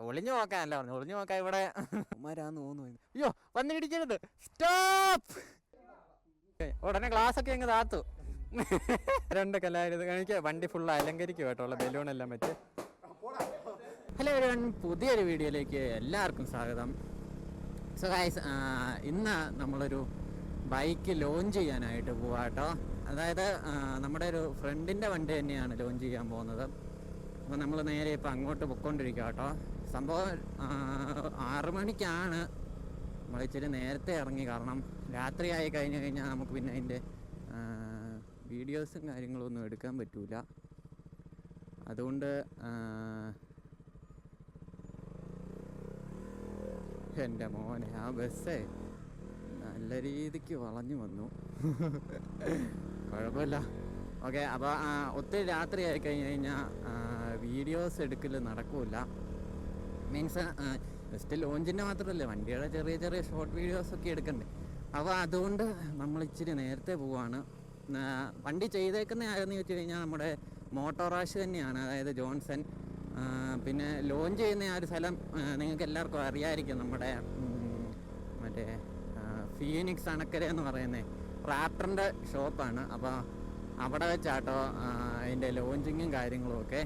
ഒളിഞ്ഞു നോക്കാനല്ല പറഞ്ഞു. ഒളിഞ്ഞു നോക്കാൻ ഇവിടെ മരാന്ന് തോന്നുന്നു. അയ്യോ വന്നിടിക്കരുത്, സ്റ്റോപ്പ്. ഉടനെ ഗ്ലാസ് ഒക്കെ അങ്ങ് താത്തു. രണ്ടൊക്കെ എല്ലാവരും എനിക്ക് വണ്ടി ഫുള്ള് അലങ്കരിക്കും കേട്ടോ, ബലൂണെല്ലാം വെച്ച്. ഹലോ എവരിവൺ, പുതിയൊരു വീഡിയോയിലേക്ക് എല്ലാവർക്കും സ്വാഗതം. സോ ഗൈസ്, ഇന്ന് നമ്മളൊരു ബൈക്ക് ലോഞ്ച് ചെയ്യാനായിട്ട് പോവാട്ടോ. അതായത് നമ്മുടെ ഒരു ഫ്രണ്ടിൻ്റെ വണ്ടി തന്നെയാണ് ലോഞ്ച് ചെയ്യാൻ പോകുന്നത്. അപ്പോൾ നമ്മൾ നേരെ ഇപ്പോൾ അങ്ങോട്ട് പൊയ്ക്കൊണ്ടിരിക്കുക കേട്ടോ. സംഭവം 6 മണിക്കാണ് നമ്മൾ ഇച്ചിരി നേരത്തെ ഇറങ്ങി. കാരണം രാത്രി ആയി കഴിഞ്ഞ് കഴിഞ്ഞാൽ നമുക്ക് പിന്നെ അതിൻ്റെ വീഡിയോസും കാര്യങ്ങളൊന്നും എടുക്കാൻ പറ്റൂല. അതുകൊണ്ട് എൻ്റെ മോനെ ആ ബസ്സേ നല്ല രീതിക്ക് വളഞ്ഞു വന്നു. കുഴപ്പമില്ല, ഓക്കെ. അപ്പോൾ ഒത്തിരി രാത്രി ആയി കഴിഞ്ഞ് കഴിഞ്ഞാൽ വീഡിയോസ് എടുക്കൽ നടക്കില്ല. മീൻസ് ജസ്റ്റ് ലോഞ്ചിൻ്റെ മാത്രമല്ല, വണ്ടിയുടെ ചെറിയ ചെറിയ ഷോർട്ട് വീഡിയോസൊക്കെ എടുക്കണ്ടേ. അപ്പോൾ അതുകൊണ്ട് നമ്മൾ ഇച്ചിരി നേരത്തെ പോവാണ്. വണ്ടി ചെയ്തേക്കുന്ന ആരെന്ന് ചോദിച്ചു കഴിഞ്ഞാൽ നമ്മുടെ മോട്ടോറാഷ് തന്നെയാണ്, അതായത് ജോൺസൺ. പിന്നെ ലോഞ്ച് ചെയ്യുന്ന ആ ഒരു സ്ഥലം നിങ്ങൾക്ക് എല്ലാവർക്കും അറിയാമായിരിക്കും, നമ്മുടെ മറ്റേ ഫീനിക്സ് അണക്കര എന്ന് പറയുന്നത് റാപ്റ്ററിൻ്റെ ഷോപ്പാണ്. അപ്പോൾ അവിടെ വെച്ചാട്ടോ അതിൻ്റെ ലോഞ്ചിങ്ങും കാര്യങ്ങളും ഒക്കെ.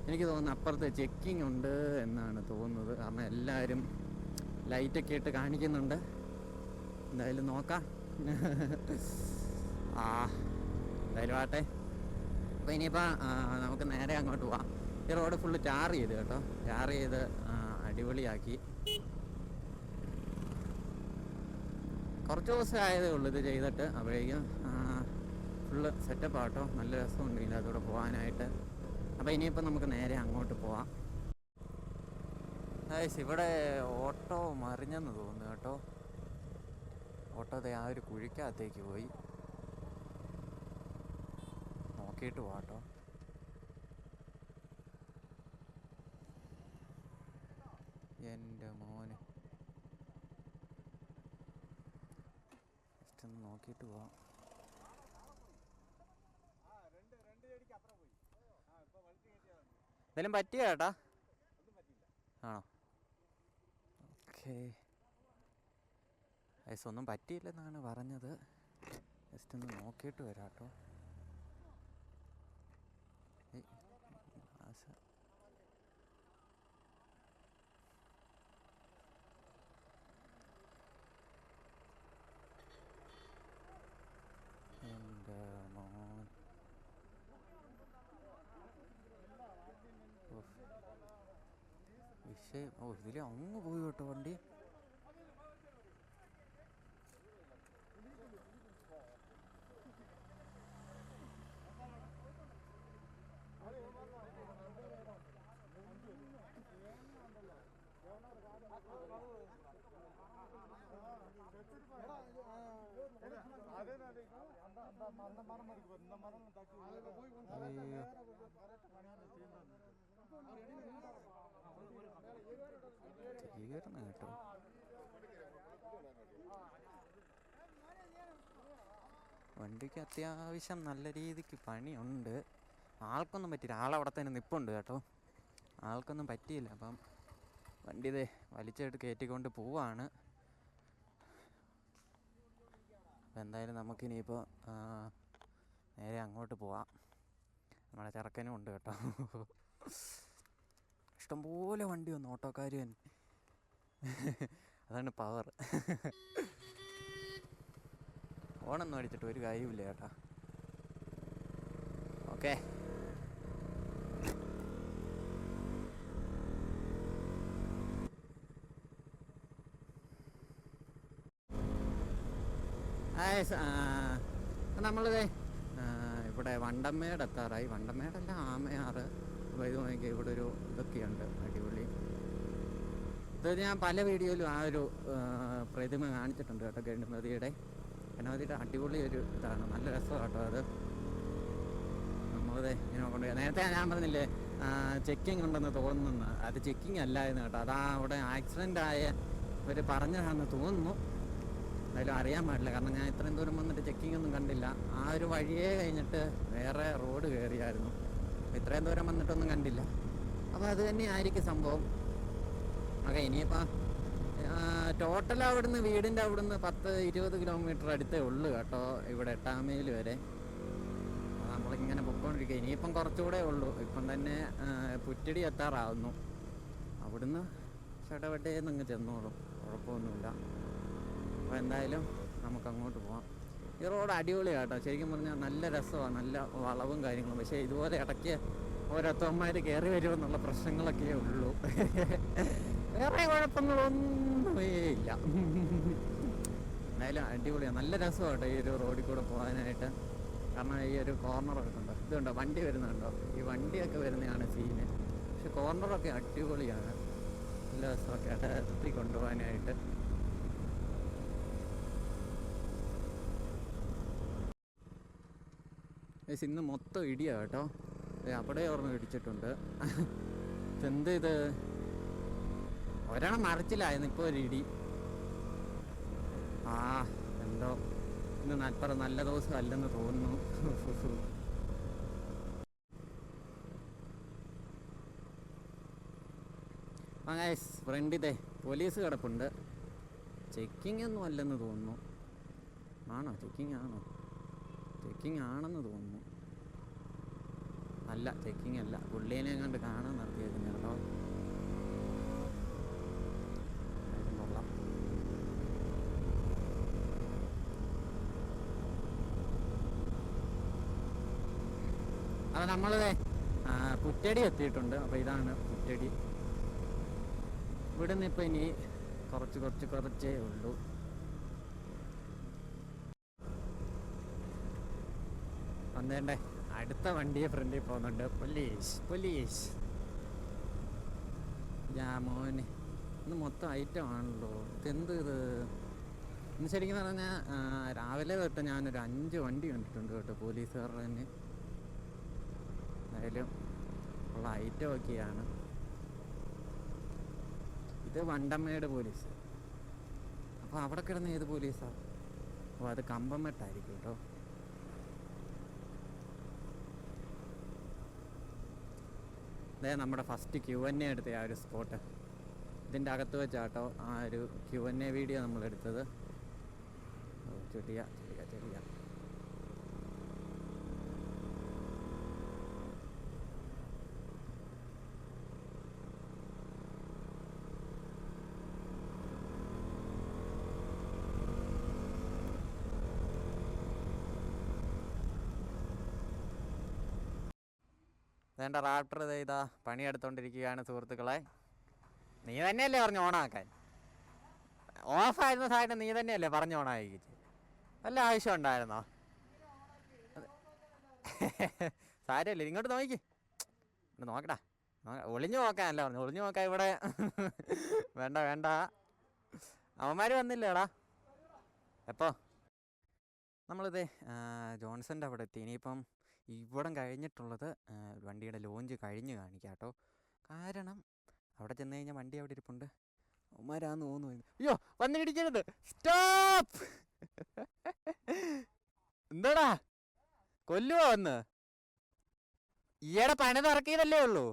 എനിക്ക് തോന്നുന്നു അപ്പുറത്ത് ചെക്കിങ് ഉണ്ട് എന്നാണ് തോന്നുന്നത്, കാരണം എല്ലാവരും ലൈറ്റൊക്കെ ഇട്ട് കാണിക്കുന്നുണ്ട്. എന്തായാലും നോക്കാം. എന്തായാലും ആട്ടെ. അപ്പോൾ ഇനിയിപ്പോൾ നമുക്ക് നേരെ അങ്ങോട്ട് പോവാം. ഈ റോഡ് ഫുള്ള് ടാർ ചെയ്ത് കേട്ടോ, ടാർ ചെയ്ത് അടിപൊളിയാക്കി. കുറച്ച് ദിവസം ആയതേ ഉള്ളൂ ഇത് ചെയ്തിട്ട്. അപ്പോഴേക്കും ഫുള്ള് സെറ്റപ്പ് ആട്ടോ, നല്ല രസമുണ്ട് ഇതിനകത്തൂടെ പോകാനായിട്ട്. അപ്പോൾ ഇനിയിപ്പോൾ നമുക്ക് നേരെ അങ്ങോട്ട് പോവാം. ഇവിടെ ഓട്ടോ മറിഞ്ഞെന്ന് തോന്നുന്നു കേട്ടോ. ഓട്ടോത്തെ ആ ഒരു കുഴിക്കകത്തേക്ക് പോയി. നോക്കിയിട്ട് പോവാട്ടോ. എൻ്റെ മോന് ജസ്റ്റ് ഒന്ന് നോക്കിയിട്ട് പോവാം. എന്തെങ്കിലും പറ്റിയോ ചേട്ടാ? ആണോ? ഓക്കെ. ഒന്നും പറ്റിയില്ലെന്നാണ് പറഞ്ഞത്. ജസ്റ്റ് ഒന്ന് നോക്കിയിട്ട് വരാം കേട്ടോ. എൻ്റെ മോൻ വിഷയം. ഇതിൽ അങ്ങ് പോയി കേട്ടോ വണ്ടി. തീർന്നു കേട്ടോ. വണ്ടിക്ക് അത്യാവശ്യം നല്ല രീതിക്ക് പണിയുണ്ട്. ആൾക്കൊന്നും പറ്റിയില്ല, ആളവിടെ തന്നെ നിൽപ്പുണ്ട് കേട്ടോ. ആൾക്കൊന്നും പറ്റിയില്ല. അപ്പം വണ്ടി ഇതേ വലിച്ചെടുത്ത് കയറ്റിക്കൊണ്ട് പോവാണ്. അപ്പം എന്തായാലും നമുക്കിനിയിപ്പോൾ നേരെ അങ്ങോട്ട് പോവാം. നമ്മുടെ ചെറുക്കനും ഉണ്ട് കേട്ടോ. ഇഷ്ടംപോലെ വണ്ടി വന്നു, ഓട്ടോക്കാർ തന്നെ. അതാണ് പവർ. ഓണൊന്നും അടിച്ചിട്ട് ഒരു കാര്യമില്ല കേട്ടോ. ഓക്കെ. നമ്മളിതേ ഇവിടെ വണ്ടമേട് എത്താറായി. വണ്ടമേടല്ല, ആമയാറ്. അപ്പോൾ ഇത് നോക്കിയാൽ ഇവിടെ ഒരു ഇതൊക്കെയുണ്ട്, അടിപൊളി. ഇത് ഞാൻ പല വീഡിയോയിലും ആ ഒരു പ്രതിമ കാണിച്ചിട്ടുണ്ട് കേട്ടോ, ഗണപതിയുടെ അടിപൊളി ഒരു ഇതാണ്, നല്ല രസമാണ് കേട്ടോ അത്. നമ്മളത് ഇങ്ങനെ കൊണ്ടുപോയി. നേരത്തെ ഞാൻ പറഞ്ഞില്ലേ ചെക്കിങ് ഉണ്ടെന്ന് തോന്നുന്നു, അത് ചെക്കിങ് അല്ലായിരുന്നു കേട്ടോ. അതാ അവിടെ ആക്സിഡൻ്റ് ആയ ഇവർ പറഞ്ഞതാണെന്ന് തോന്നുന്നു. എന്തായാലും അറിയാൻ പാടില്ല, കാരണം ഞാൻ ഇത്രയും ദൂരം വന്നിട്ട് ചെക്കിങ് ഒന്നും കണ്ടില്ല. ആ ഒരു വഴിയേ കഴിഞ്ഞിട്ട് വേറെ റോഡ് കയറിയായിരുന്നു. ഇത്രയും ദൂരം വന്നിട്ടൊന്നും കണ്ടില്ല. അപ്പോൾ അത് തന്നെയായിരിക്കും സംഭവം. ഓക്കെ, ഇനിയിപ്പോൾ ടോട്ടൽ അവിടുന്ന് വീടിൻ്റെ അവിടുന്ന് 10-20 കിലോമീറ്റർ അടുത്തേ ഉള്ളൂ കേട്ടോ ഇവിടെ 8-ാം മൈൽ വരെ. നമ്മളിങ്ങനെ പൊയ്ക്കൊണ്ടിരിക്കുക. ഇനിയിപ്പം കുറച്ചുകൂടെ ഉള്ളൂ. ഇപ്പം തന്നെ പുറ്റടി എത്താറാവുന്നു. അവിടുന്ന് ചടവട്ടേന്ന് അങ്ങ് ചെന്നോളും, കുഴപ്പമൊന്നുമില്ല. അപ്പോൾ എന്തായാലും നമുക്കങ്ങോട്ട് പോവാം. ഈ റോഡ് അടിപൊളിയാണ് കേട്ടോ, ശരിക്കും പറഞ്ഞാൽ നല്ല രസമാണ്, നല്ല വളവും കാര്യങ്ങളും. പക്ഷേ ഇതുപോലെ ഇടയ്ക്ക് ഓരോരുത്തന്മാർ കയറി വരുമെന്നുള്ള പ്രശ്നങ്ങളൊക്കെ ഉള്ളൂ. വേറെ കുഴപ്പങ്ങളൊന്നുമേ ഇല്ല. എന്തായാലും അടിപൊളിയാണ്, നല്ല രസമാണ് കേട്ടോ ഈ ഒരു റോഡിൽ കൂടെ പോകാനായിട്ട്. കാരണം ഈ ഒരു കോർണറൊക്കെ ഉണ്ടോ, ഇതുണ്ടോ വണ്ടി വരുന്നുണ്ടോ, ഈ വണ്ടിയൊക്കെ വരുന്നതാണ് സീന്. പക്ഷെ കോർണറൊക്കെ അടിപൊളിയാണ്, നല്ല രസമൊക്കെ ആയിട്ട് എത്തി കൊണ്ടുപോകാനായിട്ട്. ഇന്ന് മൊത്തം ഇടിയാണ് കേട്ടോ. അവിടെ ഓർമ്മ ഇടിച്ചിട്ടുണ്ട്. എന്ത് ഇത്, ഒരെണ്ണം മറിച്ചില്ലായിരുന്നു, ഇപ്പോൾ ഒരു ഇടി. എന്തോ ഇന്ന് അത്ര നല്ല ദിവസം അല്ലെന്ന് തോന്നുന്നു. ഫ്രണ്ടിതെ പോലീസ് കിടപ്പുണ്ട്. ചെക്കിങ് ഒന്നും അല്ലെന്ന് തോന്നുന്നു. ആണോ? ചെക്കിങ് ആണോ? ചെക്കിങ് ആണെന്ന് തോന്നുന്നു. അല്ല, ചെക്കിങ് അല്ല, പുള്ളീനെ എങ്ങാണ്ട് കാണാൻ നടത്തിയേക്കുന്നു കേട്ടോ. അപ്പോൾ നമ്മളിതേ പുറ്റടി എത്തിയിട്ടുണ്ട്. അപ്പോൾ ഇതാണ് പുറ്റടി. ഇവിടെ നിന്ന് ഇപ്പോൾ ഇനി കുറച്ചേ ഉള്ളൂ. വന്നേണ്ടേ, അടുത്ത വണ്ടിയെ ഫ്രണ്ടിൽ പോകുന്നുണ്ട്. പോലീസ്. മോനെ ഇന്ന് മൊത്തം ഐറ്റം ആണല്ലോ. ഇതെന്ത് ഇത്? ഇന്ന് ശരിക്കും പറഞ്ഞാൽ രാവിലെ തൊട്ട് ഞാനൊരു 5 വണ്ടി കണ്ടിട്ടുണ്ട് കേട്ടോ പോലീസുകാരുടെ തന്നെ. എന്തായാലും ഉള്ള ഐറ്റം ഒക്കെയാണ്. ഇത് വണ്ടമ്മയുടെ പോലീസ്. അപ്പോൾ അവിടെ കിടന്ന് ഏത് പോലീസാണ്? അപ്പോൾ അത് കമ്പംമെട്ടായിരിക്കും കേട്ടോ. അതെ, നമ്മുടെ ഫസ്റ്റ് Q&A എടുത്ത ആ ഒരു സ്പോട്ട്, ഇതിൻ്റെ അകത്ത് വെച്ചാട്ടോ ആ ഒരു Q&A വീഡിയോ നമ്മളെടുത്തത്. ചെറിയ വേണ്ട റാപ്റ്റർ ഇതാ പണിയെടുത്തോണ്ടിരിക്കുകയാണ് സുഹൃത്തുക്കളെ. നീ തന്നെയല്ലേ പറഞ്ഞു ഓണാക്കാൻ? ഓഫായിരുന്ന സാധനം നീ തന്നെയല്ലേ പറഞ്ഞു ഓണാക്കി? വല്ല ആവശ്യം ഉണ്ടായിരുന്നോ? സാരമില്ല, ഇങ്ങോട്ട് നോക്കി നോക്കടാ. ഒളിഞ്ഞു നോക്കാനല്ല പറഞ്ഞു, ഒളിഞ്ഞു നോക്കാൻ ഇവിടെ വേണ്ട. അവന്മാർ വന്നില്ലേടാ? എപ്പോ? നമ്മളിത് ജോൺസൻ്റെ അവിടെ എത്തി. ഇനിയിപ്പം ഇവിടം കഴിഞ്ഞിട്ടുള്ളത് വണ്ടിയുടെ ലോഞ്ച് കഴിഞ്ഞ് കാണിക്കാം കേട്ടോ. കാരണം അവിടെ ചെന്ന് കഴിഞ്ഞാൽ വണ്ടി അവിടെ ഇരിപ്പുണ്ട്. അവന്മാരാന്ന് തോന്നുന്നു. അയ്യോ, വന്നിടിക്കരുത്, സ്റ്റോപ്പ്. എന്താടാ കൊല്ലുവോ വന്ന്? ഈയിടെ പണി തുറക്കിയതല്ലേ ഉള്ളൂ.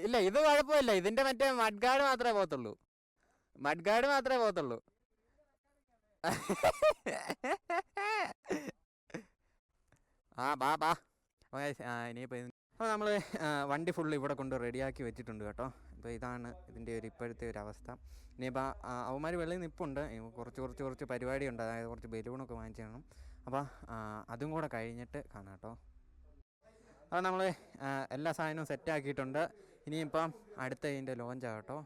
ഇല്ല, ഇത് കുഴപ്പമില്ല. ഇതിന്റെ മറ്റേ മഡ്ഗാർഡ് മാത്രമേ പോകത്തുള്ളൂ. ബാ. ഇനിയിപ്പോൾ അപ്പോൾ നമ്മൾ വണ്ടി ഫുള്ള് ഇവിടെ കൊണ്ട് റെഡിയാക്കി വെച്ചിട്ടുണ്ട് കേട്ടോ. അപ്പോൾ ഇതാണ് ഇതിൻ്റെ ഒരു ഇപ്പോഴത്തെ ഒരു അവസ്ഥ. ഇനിയിപ്പോൾ അവന്മാർ വെളിയിൽ നിൽപ്പുണ്ട്. കുറച്ച് പരിപാടിയുണ്ട്, അതായത് കുറച്ച് ബലൂണൊക്കെ വാങ്ങിച്ചു തരണം. അപ്പോൾ അതും കൂടെ കഴിഞ്ഞിട്ട് കാണാം കേട്ടോ. അപ്പോൾ നമ്മൾ എല്ലാ സാധനവും സെറ്റാക്കിയിട്ടുണ്ട്. ഇനിയിപ്പം അടുത്ത ഇതിൻ്റെ ലോഞ്ചാണ് കേട്ടോ.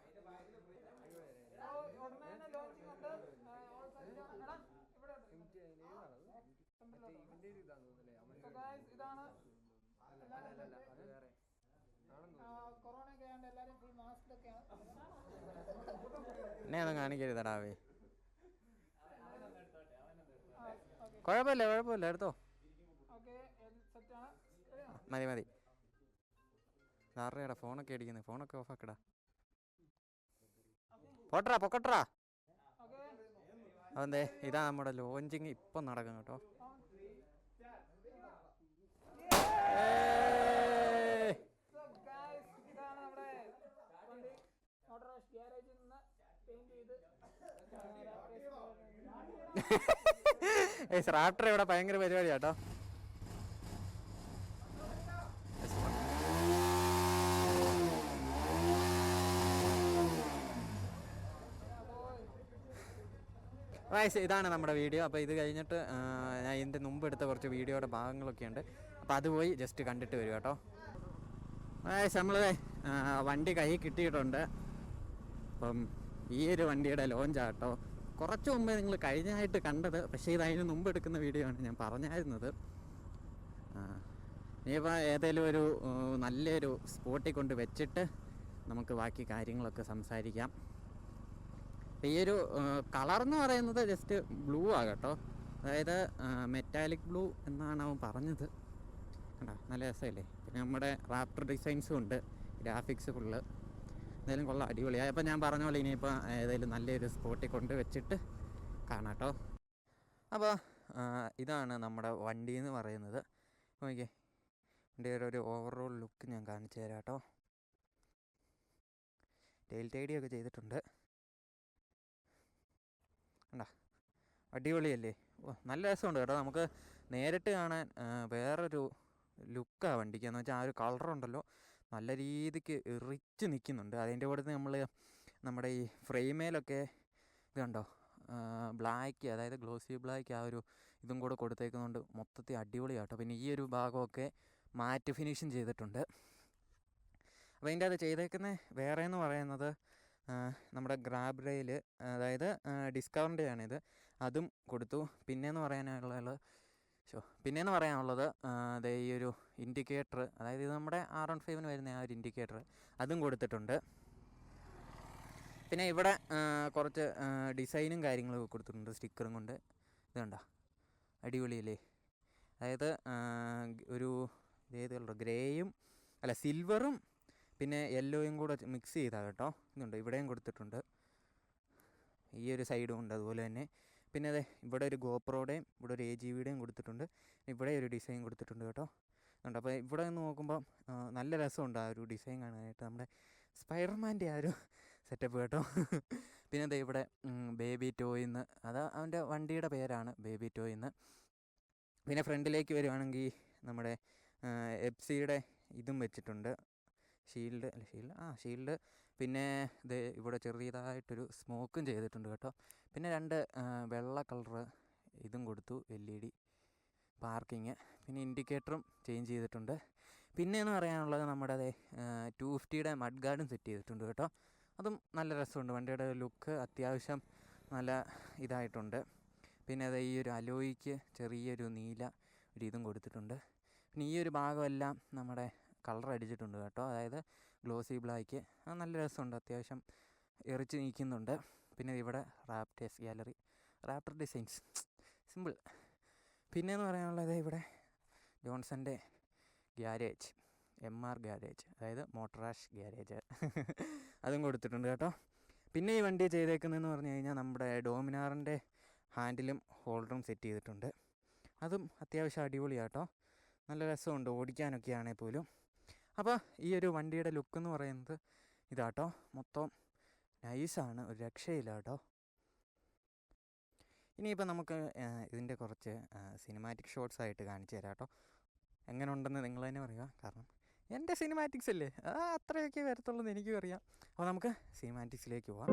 എന്നെ ഒന്നും കാണിക്കരുതടാവേ. കുഴപ്പമില്ല, എടുത്തോ. മതി. ആരുടെയാടാ ഫോണൊക്കെ അടിക്കുന്നത്? ഫോണൊക്കെ ഓഫാക്കടാ. പൊക്കട്രാ. അതെന്തേ, ഇതാ നമ്മുടെ ലോഞ്ചിങ് ഇപ്പം നടക്കും കേട്ടോ. റാപ്റ്റർ ഇവിടെ ഭയങ്കര പരിപാടിയാട്ടോ. ഇതാണ് നമ്മുടെ വീഡിയോ. അപ്പോൾ ഇത് കഴിഞ്ഞിട്ട് ഞാൻ ഇതിൻ്റെ മുമ്പ് എടുത്ത കുറച്ച് വീഡിയോയുടെ ഭാഗങ്ങളൊക്കെ ഉണ്ട്. അപ്പോൾ അത് പോയി ജസ്റ്റ് കണ്ടിട്ട് വരും കേട്ടോ. നമ്മൾ വണ്ടി കൈ കിട്ടിയിട്ടുണ്ട്. അപ്പം ഈ ഒരു വണ്ടിയുടെ ലോഞ്ചാട്ടോ. കുറച്ച് മുമ്പ് നിങ്ങൾ കഴിഞ്ഞായിട്ട് കണ്ടത്, പക്ഷേ ഇത് അതിന് മുമ്പ് എടുക്കുന്ന വീഡിയോ ആണ് ഞാൻ പറഞ്ഞായിരുന്നത്. ഇനിയിപ്പോൾ ഏതെങ്കിലും ഒരു നല്ലൊരു സ്പോട്ടിൽ കൊണ്ട് വെച്ചിട്ട് നമുക്ക് ബാക്കി കാര്യങ്ങളൊക്കെ സംസാരിക്കാം. ഈ ഒരു കളർ എന്ന് പറയുന്നത് ജസ്റ്റ് ബ്ലൂ ആകട്ടോ, അതായത് മെറ്റാലിക് ബ്ലൂ എന്നാണ് അവൻ പറഞ്ഞത്. കണ്ടോ, നല്ല രസമല്ലേ. പിന്നെ നമ്മുടെ റാപ്റ്റർ ഡിസൈൻസും ഉണ്ട്, ഗ്രാഫിക്സ് ഫുള്ള്. എന്തായാലും കൊള്ളാം, അടിപൊളിയായി. അപ്പോൾ ഞാൻ പറഞ്ഞ പോലെ ഇനിയിപ്പോൾ ഏതെങ്കിലും നല്ലൊരു സ്പോട്ടിൽ കൊണ്ട് വെച്ചിട്ട് കാണാം കേട്ടോ. അപ്പോൾ ഇതാണ് നമ്മുടെ വണ്ടി എന്ന് പറയുന്നത്. നോക്കിയേ, വണ്ടിയുടെ ഒരു ഓവറോൾ ലുക്ക് ഞാൻ കാണിച്ചു തരാം കേട്ടോ. ടെയിൽ ടൈഡിയൊക്കെ ചെയ്തിട്ടുണ്ട്. കണ്ടോ, അടിപൊളിയല്ലേ. നല്ല രസമുണ്ട് കേട്ടോ. നമുക്ക് നേരിട്ട് കാണാൻ വേറൊരു ലുക്കാണ് വണ്ടിക്ക്. എന്ന് വെച്ചാൽ ആ ഒരു കളറുണ്ടല്ലോ, നല്ല രീതിക്ക് ഇറിച്ച് നിൽക്കുന്നുണ്ട്. അതിൻ്റെ കൂടെ നമ്മൾ നമ്മുടെ ഈ ഫ്രെയിമേലൊക്കെ ഇത് കണ്ടോ, ബ്ലാക്ക്, അതായത് ഗ്ലോസി ബ്ലാക്ക് ആ ഒരു ഇതും കൂടെ കൊടുത്തേക്കുന്നുണ്ട്. മൊത്തത്തിൽ അടിപൊളിയാട്ടോ. പിന്നെ ഈ ഒരു ഭാഗമൊക്കെ മാറ്റ് ഫിനിഷും ചെയ്തിട്ടുണ്ട്. അപ്പോൾ അതിൻ്റെ അത് ചെയ്തേക്കുന്ന വേറെ എന്ന് പറയുന്നത് നമ്മുടെ ഗ്രാബ് റെയിൽ, അതായത് ഡിസ്കവറിൻ്റെയാണിത്, അതും കൊടുത്തു. പിന്നെയെന്ന് പറയാനുള്ളത് അതേ ഈ ഒരു ഇൻഡിക്കേറ്റർ, അതായത് ഇത് നമ്മുടെ R15 വരുന്ന ആ ഒരു ഇൻഡിക്കേറ്റർ, അതും കൊടുത്തിട്ടുണ്ട്. പിന്നെ ഇവിടെ കുറച്ച് ഡിസൈനും കാര്യങ്ങളും കൊടുത്തിട്ടുണ്ട് സ്റ്റിക്കറും കൊണ്ട്. ഇത് കണ്ടോ, അടിപൊളിയല്ലേ. അതായത് ഒരു ഏത് കളർ, ഗ്രേയും അല്ല സിൽവറും പിന്നെ യെല്ലോയും കൂടെ മിക്സ് ചെയ്താൽ കേട്ടോ. ഇതുണ്ട്, ഇവിടെയും കൊടുത്തിട്ടുണ്ട്, ഈ ഒരു സൈഡും ഉണ്ട് അതുപോലെ തന്നെ. പിന്നെ അതെ ഇവിടെ ഒരു ഗോപ്രോയുടെയും ഇവിടെ ഒരു AGVയുടെയും കൊടുത്തിട്ടുണ്ട്. ഇവിടെ ഒരു ഡിസൈൻ കൊടുത്തിട്ടുണ്ട് കേട്ടോ. ഉണ്ട്. അപ്പോൾ ഇവിടെ നിന്ന് നോക്കുമ്പോൾ നല്ല രസമുണ്ട് ആ ഒരു ഡിസൈൻ കാണാനായിട്ട്. നമ്മുടെ സ്പൈഡർമാൻ്റെ ആ ഒരു സെറ്റപ്പ് കേട്ടോ. പിന്നെ അതെ ഇവിടെ ബേബി ടോയിന്ന്, അത് അവൻ്റെ വണ്ടിയുടെ പേരാണ് ബേബി ടോയിന്ന്. പിന്നെ ഫ്രണ്ടിലേക്ക് വരുവാണെങ്കിൽ നമ്മുടെ എപ്സിയുടെ ഇതും വെച്ചിട്ടുണ്ട്, ഷീൽഡ്. പിന്നെ ഇത് ഇവിടെ ചെറിയതായിട്ടൊരു സ്മോക്കും ചെയ്തിട്ടുണ്ട് കേട്ടോ. പിന്നെ 2 വെള്ള കളറ് ഇതും കൊടുത്തു, LED പാർക്കിങ്. പിന്നെ ഇൻഡിക്കേറ്ററും ചേഞ്ച് ചെയ്തിട്ടുണ്ട്. പിന്നെയെന്ന് പറയാനുള്ളത് നമ്മുടെ 250യുടെ മഡ് ഗാർഡും സെറ്റ് ചെയ്തിട്ടുണ്ട് കേട്ടോ. അതും നല്ല രസമുണ്ട്. വണ്ടിയുടെ ലുക്ക് അത്യാവശ്യം നല്ല ഇതായിട്ടുണ്ട്. പിന്നെ അത് ഈ ഒരു അലോയ്ക്ക് ചെറിയൊരു നീല ഒരു ഇതും കൊടുത്തിട്ടുണ്ട്. പിന്നെ ഈ ഒരു ഭാഗമെല്ലാം നമ്മുടെ കളർ അടിച്ചിട്ടുണ്ട് കേട്ടോ, അതായത് ഗ്ലോസി ബ്ലാക്ക്. അത് നല്ല രസമുണ്ട്, അത്യാവശ്യം എറിച്ച് നിൽക്കുന്നുണ്ട്. പിന്നെ ഇവിടെ റാപ്റ്റർ ഡിസൈൻസ് സിമ്പിൾ. പിന്നെയെന്ന് പറയാനുള്ളത് ഇവിടെ ജോൺസൻ്റെ ഗ്യാരേജ്, MR ഗ്യാരേജ്, അതായത് മോട്ടറാഷ് ഗ്യാരേജ്, അതും കൊടുത്തിട്ടുണ്ട് കേട്ടോ. പിന്നെ ഈ വണ്ടി ചെയ്തേക്കുന്നതെന്ന് പറഞ്ഞു കഴിഞ്ഞാൽ നമ്മുടെ ഡോമിനാറിൻ്റെ ഹാൻഡിലും ഹോൾഡറും സെറ്റ് ചെയ്തിട്ടുണ്ട്. അതും അത്യാവശ്യം അടിപൊളിയാട്ടോ, നല്ല രസമുണ്ട് ഓടിക്കാനൊക്കെ ആണെങ്കിൽ പോലും. അപ്പോൾ ഈ ഒരു വണ്ടിയുടെ ലുക്ക് എന്ന് പറയുന്നത് ഇതാട്ടോ, മൊത്തം നൈസാണ്, ഒരു രക്ഷയില്ല കേട്ടോ. ഇനിയിപ്പോൾ നമുക്ക് ഇതിൻ്റെ കുറച്ച് സിനിമാറ്റിക് ഷോട്ട്സ് ആയിട്ട് കാണിച്ചു തരാം കേട്ടോ. എങ്ങനെ ഉണ്ടെന്ന് നിങ്ങൾ തന്നെ പറയുക, കാരണം എൻ്റെ സിനിമാറ്റിക്സ് അല്ലേ, അത്രയൊക്കെ വരത്തുള്ളൂ എന്ന് എനിക്കും അറിയാം. അപ്പോൾ നമുക്ക് സിനിമാറ്റിക്സിലേക്ക് പോവാം.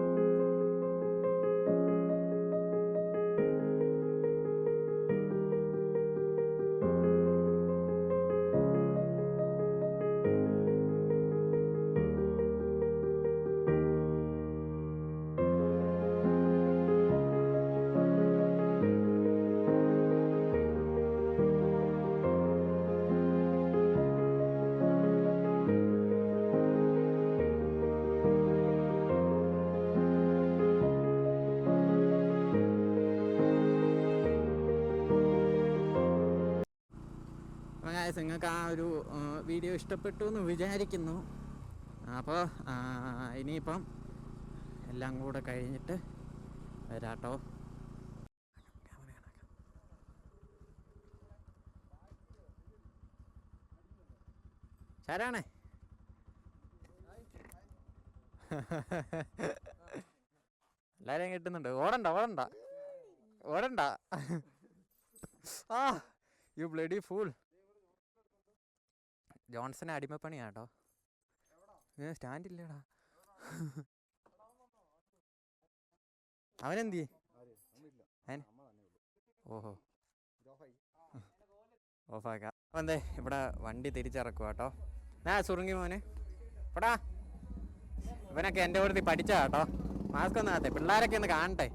നിങ്ങൾക്ക് ആ ഒരു വീഡിയോ ഇഷ്ടപ്പെട്ടു എന്ന് വിചാരിക്കുന്നു. അപ്പോൾ ഇനിയിപ്പം എല്ലാം കൂടെ കഴിഞ്ഞിട്ട് വരാട്ടോ. ശരാണേ എല്ലാരെയും കിട്ടുന്നുണ്ട്. ഓടണ്ട ഓടണ്ട ഓടണ്ട. ആ യു ബ്ലഡി ഫൂൾ. ജോൺസനെ അടിമപ്പണിയാട്ടോ. സ്റ്റാൻഡ് ഇല്ലടാ. അവനെന്തി? ഓഹോ ഓഫാക്കാം. അപ്പം എന്തേ ഇവിടെ വണ്ടി തിരിച്ചിറക്കുക കേട്ടോ. സുറുങ്ങി മോന് എടാ, ഇവനൊക്കെ എൻ്റെ കൂടെ പഠിച്ച കേട്ടോ. മാസ്ക് ഒന്നും ആകത്തെ, പിള്ളേരൊക്കെ ഒന്ന് കാണട്ടെ.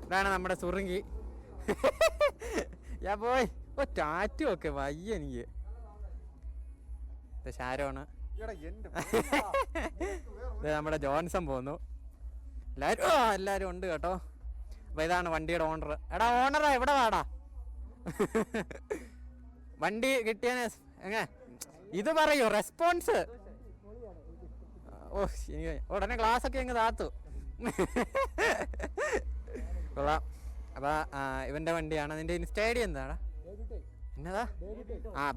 ഇതാണ് നമ്മുടെ സുറുങ്ങി. ഞാൻ പോയി. ഓ ടാറ്റു ഒക്കെ വയ്യ എനിക്ക്. ഷാരോണ്. നമ്മുടെ ജോൺസൺ പോന്നു. എല്ലാരും ഉണ്ട് കേട്ടോ. അപ്പൊ ഇതാണ് വണ്ടിയുടെ ഓണർ. എടാ ഓണറാ എവിടെ വാടാ. വണ്ടി കിട്ടിയ ഇത് പറയൂ റെസ്പോൺസ്. ഓ ഉടനെ ക്ലാസ് ഒക്കെ അങ്ങ് താത്തു. കൊള്ളാം. അപ്പൊ ഇവന്റെ വണ്ടിയാണ്. നിന്റെ ഇൻസ്റ്റ ഐ ഡി എന്താടാ? എന്നതാ?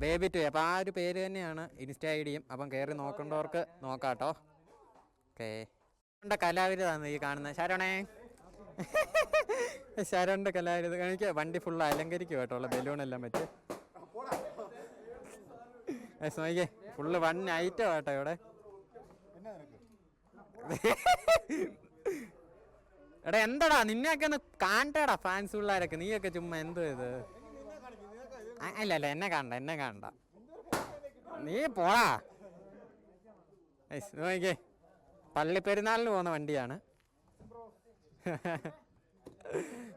Baby two. അപ്പൊ ആ ഒരു പേര് തന്നെയാണ് ഇൻസ്റ്റ ഐ ഡിയും. അപ്പം കയറി നോക്കേണ്ടവർക്ക് നോക്കാട്ടോ. ഓക്കേ. കലാവിരുതാണ് ഈ കാണുന്നത്. ശരണേ ശരണിന്റെ കലാവിരുത്. എനിക്ക് വണ്ടി ഫുള്ള് അലങ്കരിക്കും കേട്ടോ. ബലൂണെല്ലാം വെച്ച് നോക്കിയേ. ഫുള്ള് വൺ ഐറ്റം കേട്ടോ ഇവിടെ. എടാ എന്താടാ നിന്നെയൊക്കെ ഒന്ന് കാണട്ടെടാ ഫാൻസ് പിള്ളേരൊക്കെ. നീയൊക്കെ ചുമ്മാ എന്തോ ഇത്. ഇല്ല എന്നെ കാണണ്ട നീ പോടാ. നോക്കിയേ പള്ളിപ്പെരുന്നാളിന് പോകുന്ന വണ്ടിയാണ്.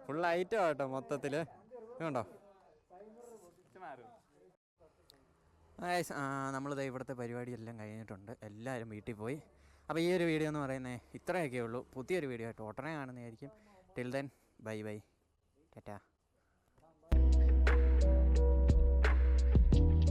ഫുൾ ഐറ്റം കേട്ടോ മൊത്തത്തില്. കണ്ടോ? നമ്മളിത് ഇവിടുത്തെ പരിപാടിയെല്ലാം കഴിഞ്ഞിട്ടുണ്ട്. എല്ലാവരും വീട്ടിൽ പോയി. അപ്പോൾ ഈ ഒരു വീഡിയോ എന്ന് പറയുന്നത് ഇത്രയൊക്കെ ഉള്ളൂ. പുതിയൊരു വീഡിയോ ആയിട്ട് ഉടനെ കാണുന്നതായിരിക്കും. Till then bye bye Tata.